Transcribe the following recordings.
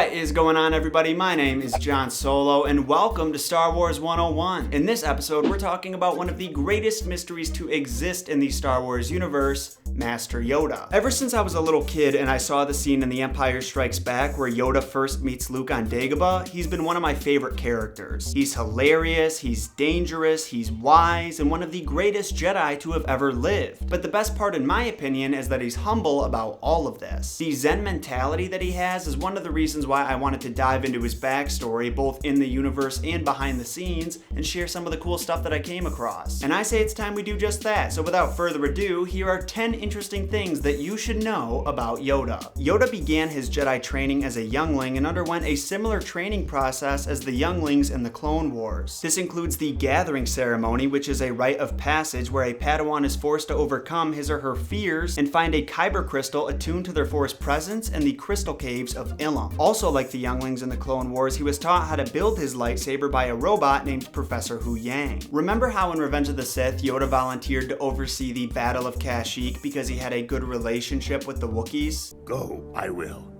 What is going on, everybody? My name is John Solo, and welcome to Star Wars 101. In this episode, we're talking about one of the greatest mysteries to exist in the Star Wars universe, Master Yoda. Ever since I was a little kid and I saw the scene in The Empire Strikes Back where Yoda first meets Luke on Dagobah, he's been one of my favorite characters. He's hilarious, he's dangerous, he's wise, and one of the greatest Jedi to have ever lived. But the best part, in my opinion, is that he's humble about all of this. The Zen mentality that he has is one of the reasons why I wanted to dive into his backstory, both in the universe and behind the scenes, and share some of the cool stuff that I came across. And I say it's time we do just that, so without further ado, here are 10 interesting things that you should know about Yoda. Yoda began his Jedi training as a youngling and underwent a similar training process as the younglings in the Clone Wars. This includes the Gathering Ceremony, which is a rite of passage where a Padawan is forced to overcome his or her fears and find a Kyber crystal attuned to their Force presence in the crystal caves of Ilum. Also, like the younglings in the Clone Wars, he was taught how to build his lightsaber by a robot named Professor Hu Yang. Remember how in Revenge of the Sith, Yoda volunteered to oversee the Battle of Kashyyyk because he had a good relationship with the Wookiees? Go, I will.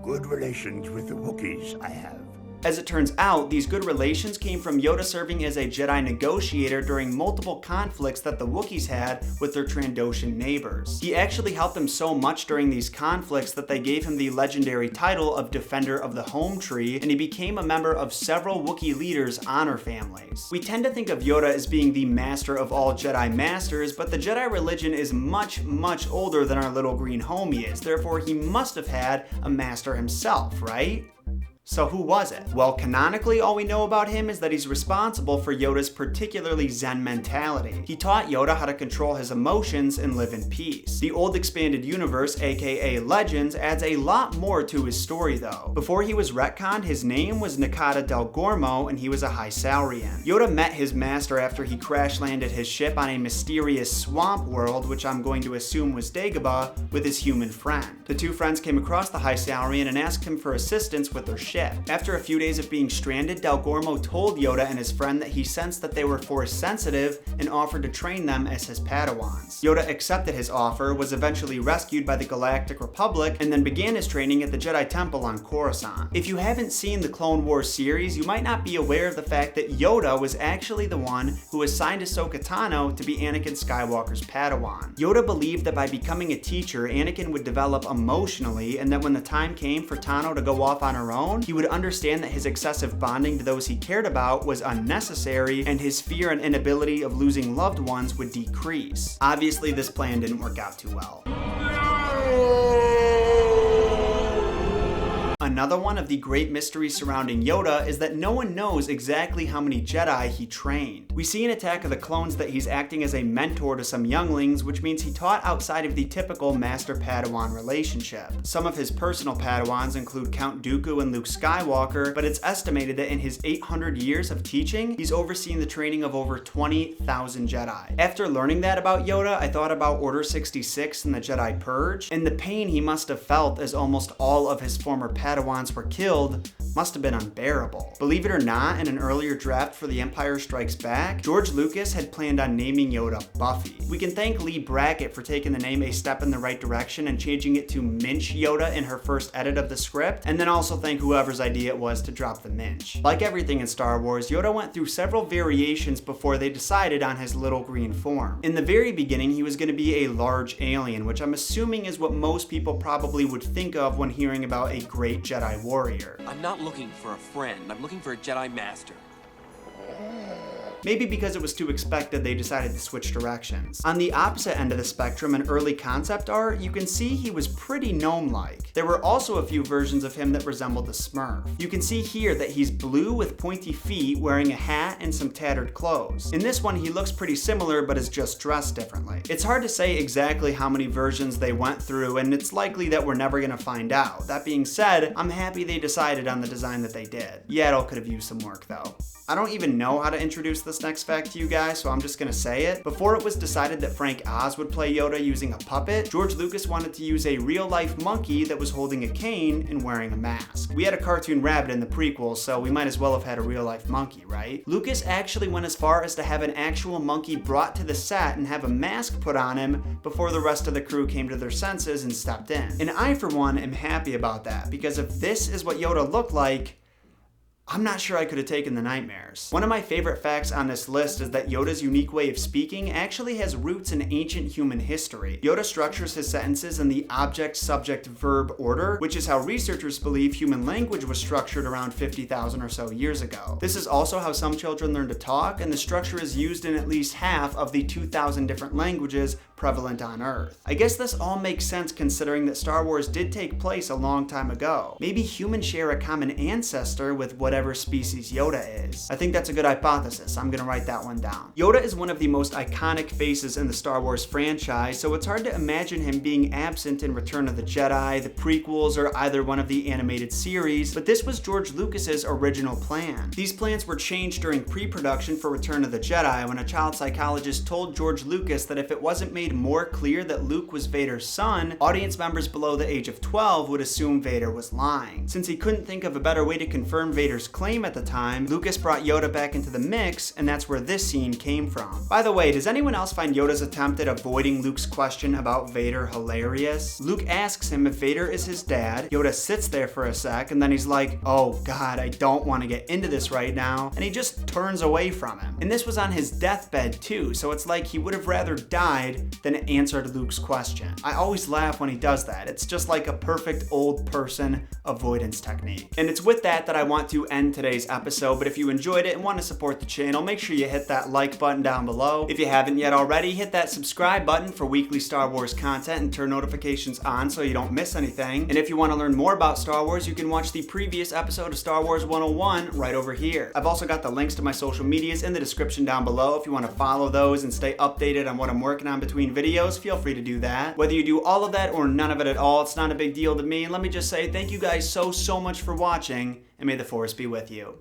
Good relations with the Wookiees I have. As it turns out, these good relations came from Yoda serving as a Jedi negotiator during multiple conflicts that the Wookiees had with their Trandoshan neighbors. He actually helped them so much during these conflicts that they gave him the legendary title of Defender of the Home Tree, and he became a member of several Wookiee leaders' honor families. We tend to think of Yoda as being the master of all Jedi masters, but the Jedi religion is much, much older than our little green homie is, therefore he must have had a master himself, right? So who was it? Well, canonically, all we know about him is that he's responsible for Yoda's particularly Zen mentality. He taught Yoda how to control his emotions and live in peace. The old expanded universe, aka Legends, adds a lot more to his story though. Before he was retconned, his name was Nakata Del Gormo and he was a High Saurian. Yoda met his master after he crash landed his ship on a mysterious swamp world, which I'm going to assume was Dagobah, with his human friend. The two friends came across the High Saurian and asked him for assistance with their ship. After a few days of being stranded, Del Gormo told Yoda and his friend that he sensed that they were Force sensitive and offered to train them as his Padawans. Yoda accepted his offer, was eventually rescued by the Galactic Republic, and then began his training at the Jedi Temple on Coruscant. If you haven't seen the Clone Wars series, you might not be aware of the fact that Yoda was actually the one who assigned Ahsoka Tano to be Anakin Skywalker's Padawan. Yoda believed that by becoming a teacher, Anakin would develop emotionally, and that when the time came for Tano to go off on her own, he would understand that his excessive bonding to those he cared about was unnecessary, and his fear and inability of losing loved ones would decrease. Obviously, this plan didn't work out too well. Another one of the great mysteries surrounding Yoda is that no one knows exactly how many Jedi he trained. We see in Attack of the Clones that he's acting as a mentor to some younglings, which means he taught outside of the typical Master-Padawan relationship. Some of his personal Padawans include Count Dooku and Luke Skywalker, but it's estimated that in his 800 years of teaching, he's overseen the training of over 20,000 Jedi. After learning that about Yoda, I thought about Order 66 and the Jedi Purge, and the pain he must have felt as almost all of his former Padawans were killed must have been unbearable. Believe it or not, in an earlier draft for The Empire Strikes Back, George Lucas had planned on naming Yoda Buffy. We can thank Lee Brackett for taking the name a step in the right direction and changing it to Minch Yoda in her first edit of the script, and then also thank whoever's idea it was to drop the Minch. Like everything in Star Wars, Yoda went through several variations before they decided on his little green form. In the very beginning, he was going to be a large alien, which I'm assuming is what most people probably would think of when hearing about a great Jedi warrior. I'm not looking for a friend, I'm looking for a Jedi Master. Maybe because it was too expected, they decided to switch directions. On the opposite end of the spectrum, in early concept art, you can see he was pretty gnome-like. There were also a few versions of him that resembled a Smurf. You can see here that he's blue with pointy feet, wearing a hat and some tattered clothes. In this one, he looks pretty similar, but is just dressed differently. It's hard to say exactly how many versions they went through, and it's likely that we're never gonna find out. That being said, I'm happy they decided on the design that they did. Yaddle could have used some work though. I don't even know how to introduce this next fact to you guys, so I'm just gonna say it. Before it was decided that Frank Oz would play Yoda using a puppet, George Lucas wanted to use a real-life monkey that was holding a cane and wearing a mask. We had a cartoon rabbit in the prequels, so we might as well have had a real-life monkey, right? Lucas actually went as far as to have an actual monkey brought to the set and have a mask put on him before the rest of the crew came to their senses and stepped in. And I, for one, am happy about that, because if this is what Yoda looked like, I'm not sure I could have taken the nightmares. One of my favorite facts on this list is that Yoda's unique way of speaking actually has roots in ancient human history. Yoda structures his sentences in the object, subject, verb order, which is how researchers believe human language was structured around 50,000 or so years ago. This is also how some children learn to talk, and the structure is used in at least half of the 2,000 different languages prevalent on Earth. I guess this all makes sense considering that Star Wars did take place a long time ago. Maybe humans share a common ancestor with whatever species Yoda is. I think that's a good hypothesis. I'm gonna write that one down. Yoda is one of the most iconic faces in the Star Wars franchise, so it's hard to imagine him being absent in Return of the Jedi, the prequels, or either one of the animated series, but this was George Lucas's original plan. These plans were changed during pre-production for Return of the Jedi when a child psychologist told George Lucas that if it wasn't made more clear that Luke was Vader's son, audience members below the age of 12 would assume Vader was lying. Since he couldn't think of a better way to confirm Vader's claim at the time, Lucas brought Yoda back into the mix, and that's where this scene came from. By the way, does anyone else find Yoda's attempt at avoiding Luke's question about Vader hilarious? Luke asks him if Vader is his dad, Yoda sits there for a sec, and then he's like, oh god, I don't want to get into this right now, and he just turns away from him. And this was on his deathbed too, so it's like he would have rather died than answered Luke's question. I always laugh when he does that. It's just like a perfect old person avoidance technique. And it's with that I want to end today's episode, but if you enjoyed it and want to support the channel, make sure you hit that like button down below. If you haven't yet already, hit that subscribe button for weekly Star Wars content and turn notifications on so you don't miss anything. And if you want to learn more about Star Wars, you can watch the previous episode of Star Wars 101 right over here. I've also got the links to my social medias in the description down below. If you want to follow those and stay updated on what I'm working on between videos, feel free to do that. Whether you do all of that or none of it at all, it's not a big deal to me. And let me just say thank you guys so much for watching, and may the Force be with you.